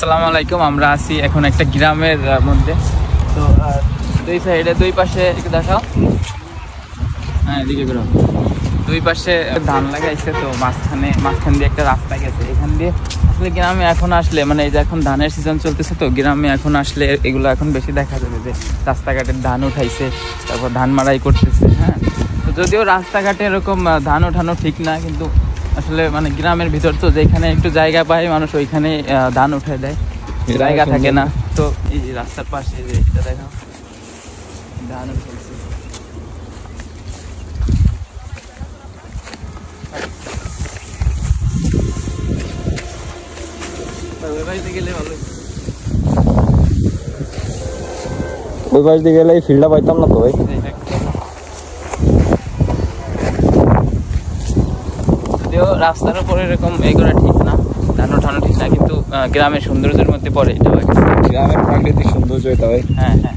আসসালামু আলাইকুম। আমরা আছি এখন একটা গ্রামের মধ্যে। তো দুই সাইডে দুই পাশে একটু দেখাও। হ্যাঁ, এদিকে বেরো। দুই পাশে ধান লাগাইছে, তো মাঝখান দিয়ে একটা রাস্তা গেছে। এখান দিয়ে আসলে গ্রামে এখন আসলে মানে এই যে এখন ধানের সিজন চলতেছে, তো গ্রামে এখন আসলে এগুলো এখন বেশি দেখা যাবে যে রাস্তাঘাটের ধান উঠাইছে, তারপর ধান মাড়াই করতেছে। হ্যাঁ, তো যদিও রাস্তাঘাটে এরকম ধান ওঠানো ঠিক না, কিন্তু আসলে মানে গ্রামের ভিতর তো যেখানে একটু জায়গা পায় মানুষ ওইখানে ধান উঠে দেয়, জায়গা থাকে না। তো এই রাস্তার পাশে যে এটা দেখো ধান উঠেছে। ওই বাড়িতে গেলে ভালো, ওই পাশ দিয়ে গেলে এই ফিল্ডটা পাইতাম না তো ভাই। যদিও রাস্তার উপর এরকম এগুলো ঠিক না, ধান ওঠানো ঠিক না, কিন্তু গ্রামের সৌন্দর্যের মধ্যে পড়ে এটা। গ্রামের প্রাকৃতিক সৌন্দর্য এটা ভাই। হ্যাঁ হ্যাঁ,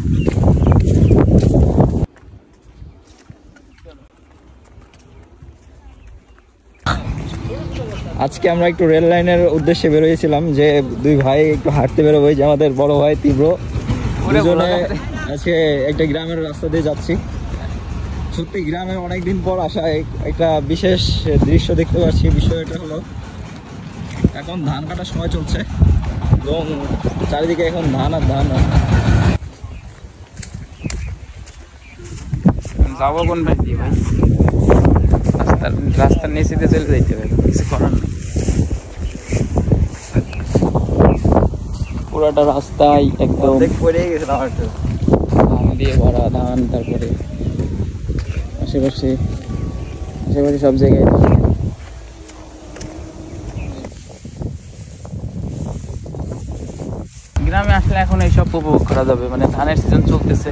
আজকে আমরা একটু রেল লাইনের উদ্দেশ্যে বেরোয়েছিলাম যে দুই ভাই একটু হাঁটতে বেরোবো, যে আমাদের বড় ভাই তীব্র দুজনে আজকে একটা গ্রামের রাস্তা দিয়ে যাচ্ছি। সত্যি গ্রামে অনেকদিন পর আসা একটা বিশেষ দৃশ্য দেখতে পাচ্ছি। বিষয়টা হলো এখন ধান কাটার সময় চলছে এবং চারিদিকে এখন ধান আর ধান। যাবো কোন ভাই দিয়ে ভাই? রাস্তার নিচে দিয়ে চলে যাইতে হবে, কিছু করার নেই। পুরাটা রাস্তায় একদম পড়ে গেছিলাম ধান দিয়ে ভরা, ধান, তারপরে আশেপাশে সব জায়গায়। গ্রামে আসলে এখন এইসব উপভোগ করা যাবে, মানে ধানের সিজন চলতেছে।